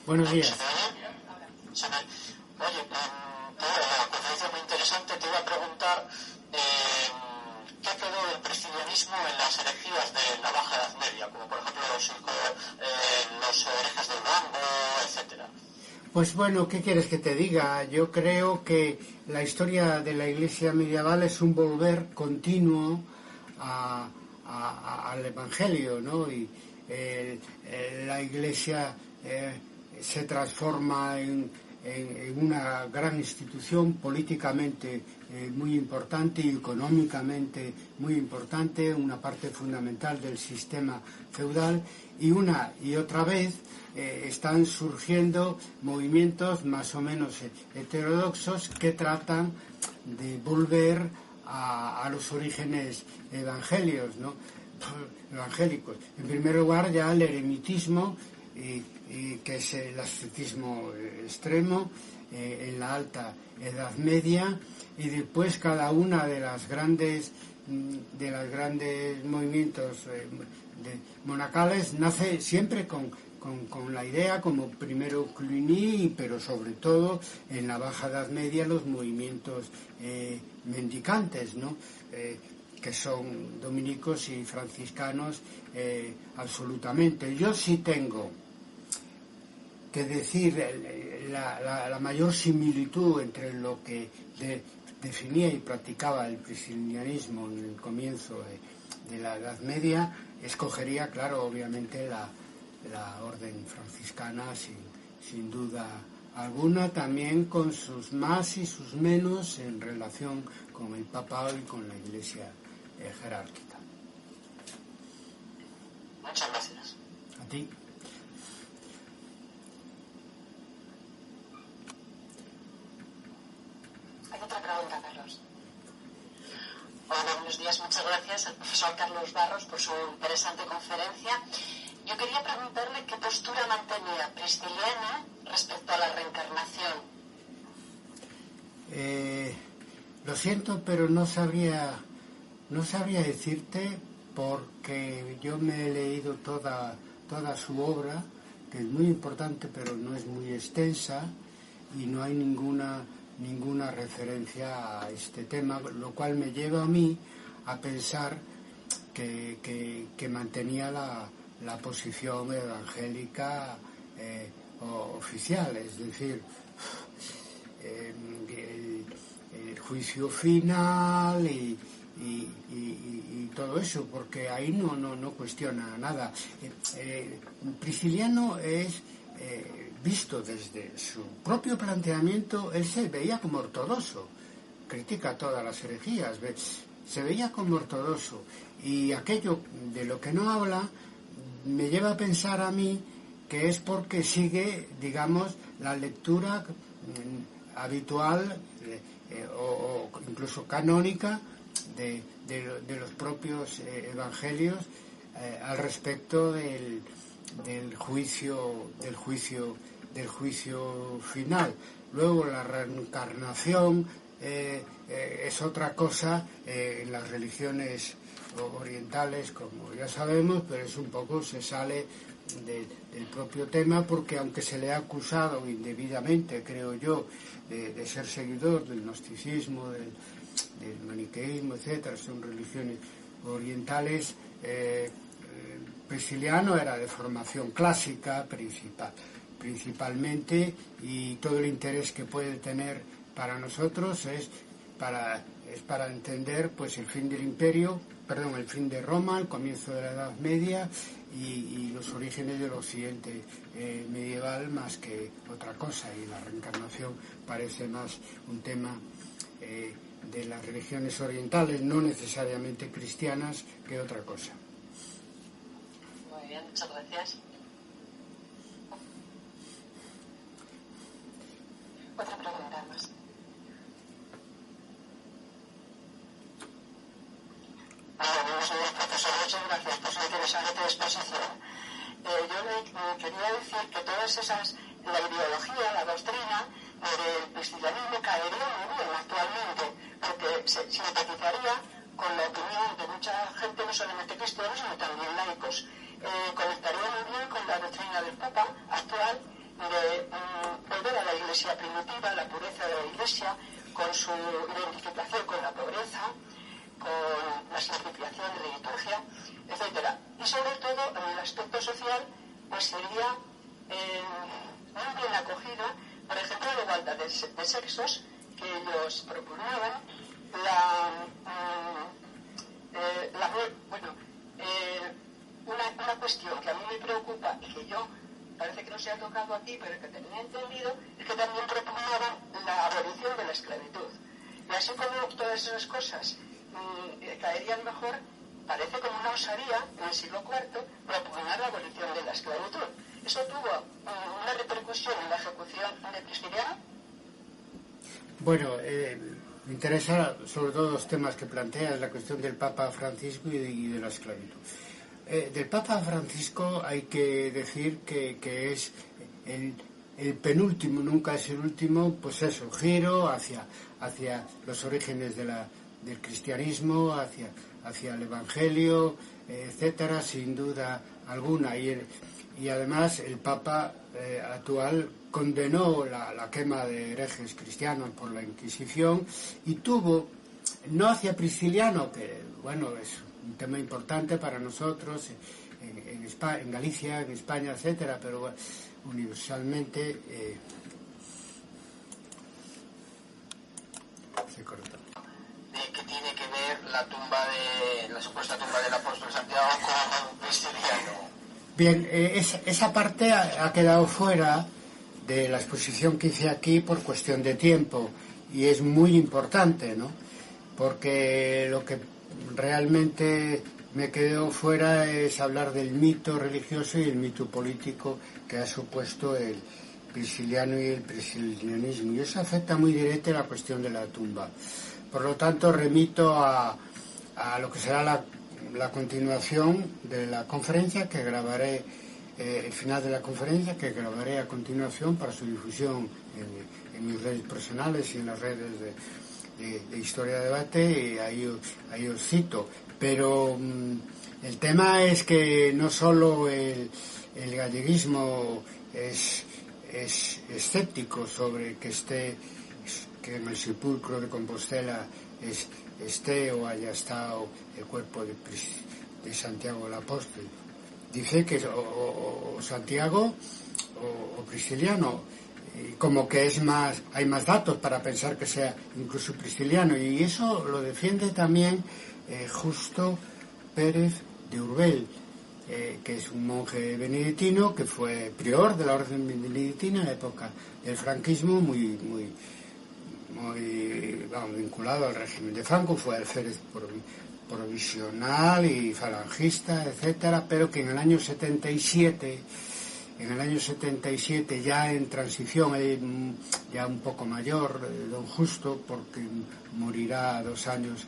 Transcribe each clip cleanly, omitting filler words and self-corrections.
Buenos días. Oye, la conferencia muy interesante. Te iba a preguntar qué quedó del priscilianismo en las herejías de la Baja Edad Media, como por ejemplo los herejes del Durango, etcétera. Pues bueno, ¿qué quieres que te diga? Yo creo que la historia de la Iglesia medieval es un volver continuo al Evangelio, ¿no? Y la Iglesia se transforma en una gran institución políticamente muy importante y económicamente muy importante, una parte fundamental del sistema feudal, y una y otra vez están surgiendo movimientos más o menos heterodoxos que tratan de volver a los orígenes evangélicos. En primer lugar, ya el eremitismo, que es el ascetismo extremo en la Alta Edad Media, y después cada una de las grandes movimientos monacales nace siempre con la idea, como primero Cluny, pero sobre todo en la Baja Edad Media los movimientos mendicantes, ¿no? Que son dominicos y franciscanos absolutamente. Yo sí tengo que decir la mayor similitud entre lo que definía y practicaba el priscilianismo en el comienzo de la Edad Media. Escogería, claro, obviamente la orden franciscana sin duda alguna, también con sus más y sus menos en relación con el papado y con la Iglesia jerárquica. Muchas gracias. A ti. Hay otra pregunta, Carlos. Hola, buenos días. Muchas gracias al profesor Carlos Barros por su interesante conferencia. Yo quería preguntarle qué postura mantenía Prisciliano respecto a la reencarnación. Lo siento, pero no sabría decirte, porque yo me he leído toda su obra, que es muy importante, pero no es muy extensa, y no hay ninguna referencia a este tema, lo cual me lleva a mí a pensar que mantenía la posición evangélica oficial, es decir, el juicio final y todo eso, porque ahí no cuestiona nada. Prisciliano es visto desde su propio planteamiento, él se veía como ortodoxo, critica todas las herejías, se veía como ortodoxo, y aquello de lo que no habla me lleva a pensar a mí que es porque sigue, digamos, la lectura habitual o incluso canónica de los propios evangelios al respecto del juicio final. Luego la reencarnación es otra cosa en las religiones orientales, como ya sabemos, pero es un poco, se sale del propio tema, porque aunque se le ha acusado indebidamente, creo yo, de ser seguidor del gnosticismo, del maniqueísmo, etcétera, son religiones orientales, Prisciliano era de formación clásica principalmente, y todo el interés que puede tener para nosotros es para entender pues el fin de Roma, el comienzo de la Edad Media y los orígenes del occidente medieval, más que otra cosa, y la reencarnación parece más un tema de las religiones orientales, no necesariamente cristianas, que otra cosa. Muy bien, muchas gracias. Otra pregunta más. Buenos días, profesor. Muchas gracias por su interesante exposición. Yo le quería decir que la ideología, la doctrina del priscilianismo caería muy bien actualmente, porque se simpatizaría con la opinión de mucha gente, no solamente cristianos, sino también laicos. Conectaría muy bien con la doctrina del Papa actual de Iglesia primitiva, la pureza de la Iglesia, con su identificación con la pobreza, con la simplificación de la liturgia, etcétera. Y sobre todo, en el aspecto social, pues sería muy bien acogida, por ejemplo, la igualdad de sexos que ellos propugnaban, una cuestión que a mí me preocupa y que yo parece que no se ha tocado aquí, pero que tenía entendido, es que también propugnaban la abolición de la esclavitud. Y así como todas esas cosas caerían mejor, parece como una osadía en el siglo IV propugnar la abolición de la esclavitud. ¿Eso tuvo una repercusión en la ejecución de Prisciliano? Bueno, me interesa sobre todo los temas que planteas, la cuestión del Papa Francisco y de la esclavitud. Del Papa Francisco hay que decir que es el penúltimo, nunca es el último, pues eso, giro hacia los orígenes del cristianismo, hacia el Evangelio, etcétera, sin duda alguna. Y además el Papa actual condenó la quema de herejes cristianos por la Inquisición y tuvo, no hacia Prisciliano, que bueno, es un tema importante para nosotros en Galicia, en España, etcétera, pero bueno, universalmente se cortó. ¿Qué tiene que ver la supuesta tumba del apóstol Santiago con Prisciliano? Bien, esa parte ha quedado fuera de la exposición que hice aquí por cuestión de tiempo y es muy importante, ¿no? Porque lo que realmente me quedó fuera es hablar del mito religioso y el mito político que ha supuesto el prisciliano y el priscilianismo, y eso afecta muy directamente a la cuestión de la tumba. Por lo tanto, remito a lo que será la continuación de la conferencia que grabaré, el final de la conferencia que grabaré a continuación para su difusión en mis redes personales y en las redes de Historia de Debate, y ahí os cito. Pero el tema es que no solo el galleguismo es escéptico sobre que en el sepulcro de Compostela esté o haya estado el cuerpo de Santiago el Apóstol. Dice que o Santiago o Prisciliano, como que hay más datos para pensar que sea incluso Prisciliano, y eso lo defiende también Justo Pérez de Urbel, que es un monje benedictino que fue prior de la orden benedictina en la época del franquismo, muy vinculado al régimen de Franco, fue alférez provisional y falangista, etcétera, pero que en el año 77, ya en transición, ya un poco mayor, don Justo, porque morirá 2 años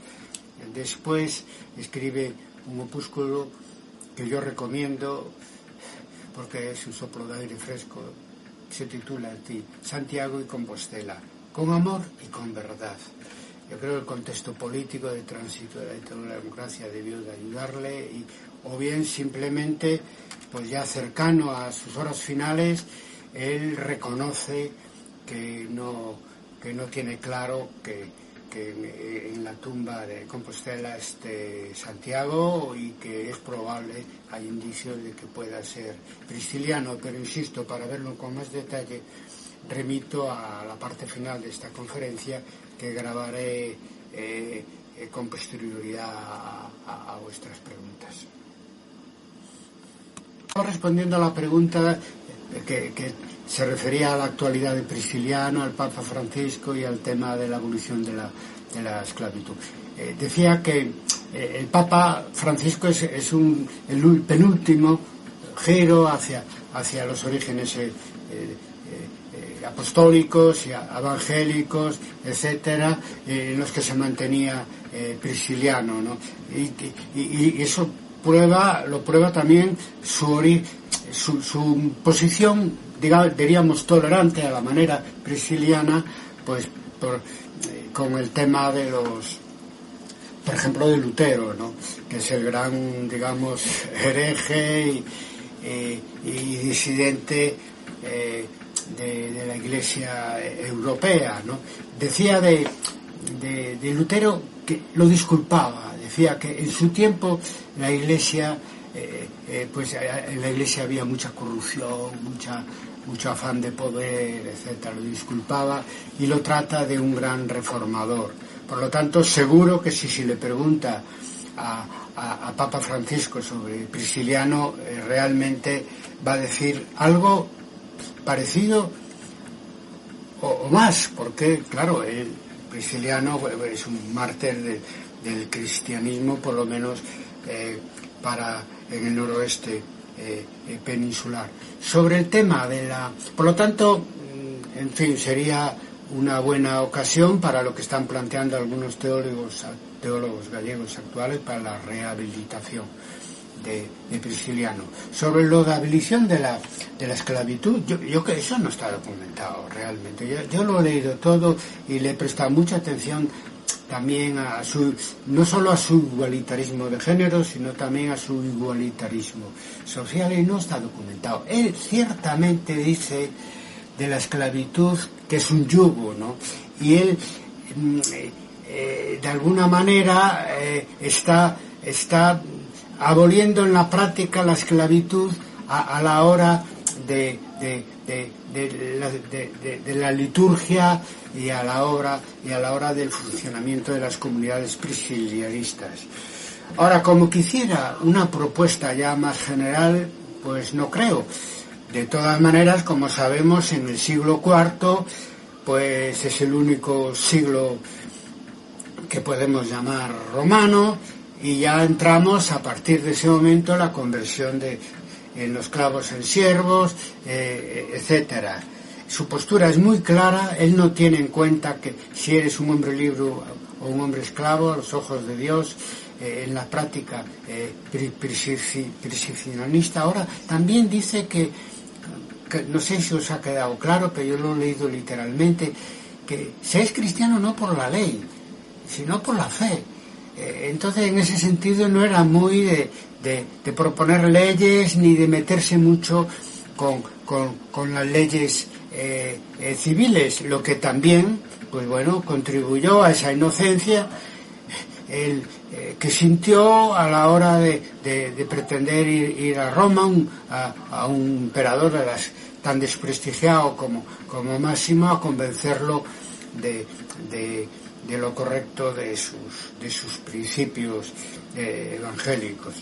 después, escribe un opúsculo que yo recomiendo porque es un soplo de aire fresco. Se titula Santiago y Compostela, con amor y con verdad. Yo creo que el contexto político de tránsito de la democracia debió de ayudarle, o bien simplemente, pues ya cercano a sus horas finales, él reconoce que no tiene claro que en la tumba de Compostela esté Santiago, y que es probable, hay indicios de que pueda ser prisciliano, pero insisto, para verlo con más detalle, remito a la parte final de esta conferencia que grabaré con posterioridad a vuestras preguntas. Respondiendo a la pregunta que se refería a la actualidad de Prisciliano, al Papa Francisco y al tema de la abolición de la esclavitud. Decía que el Papa Francisco es el penúltimo giro hacia los orígenes apostólicos y evangélicos, etcétera, en los que se mantenía Prisciliano, ¿no? Y eso lo prueba también su posición, diríamos, tolerante a la manera prisciliana, pues con el tema de por ejemplo, de Lutero, ¿no? Que es el gran, digamos, hereje y disidente de la Iglesia europea, ¿no? Decía de Lutero que lo disculpaba, decía que en su tiempo la Iglesia, pues en la Iglesia había mucha corrupción, mucho afán de poder, etcétera, lo disculpaba y lo trata de un gran reformador. Por lo tanto, seguro que si le pregunta a Papa Francisco sobre Prisciliano, realmente va a decir algo parecido o más, porque claro, Prisciliano es un mártir del cristianismo, por lo menos en el noroeste peninsular. Sobre el tema por lo tanto, en fin, sería una buena ocasión para lo que están planteando algunos teólogos gallegos actuales para la rehabilitación de Prisciliano. Sobre lo de abolición de la esclavitud, yo que eso no está documentado realmente. Yo lo he leído todo y le he prestado mucha atención también no solo a su igualitarismo de género, sino también a su igualitarismo social, y no está documentado. Él ciertamente dice de la esclavitud que es un yugo, ¿no? Y él de alguna manera está aboliendo en la práctica la esclavitud a la hora de la liturgia y a la hora del funcionamiento de las comunidades priscilianistas. Ahora, como quisiera una propuesta ya más general, pues no creo. De todas maneras, como sabemos, en el siglo IV, pues es el único siglo que podemos llamar romano, y ya entramos a partir de ese momento en la conversión en los clavos en siervos, etcétera. Su postura es muy clara. Él no tiene en cuenta que si eres un hombre libre o un hombre esclavo a los ojos de Dios, en la práctica priscilianista. Ahora también dice que no sé si os ha quedado claro, pero yo lo he leído literalmente, que se es cristiano no por la ley, sino por la fe. Entonces, en ese sentido, no era muy de proponer leyes ni de meterse mucho con las leyes civiles, lo que también, pues bueno, contribuyó a esa inocencia que sintió a la hora de pretender ir a Roma, a un emperador tan desprestigiado como Máximo, a convencerlo de lo correcto de sus principios evangélicos.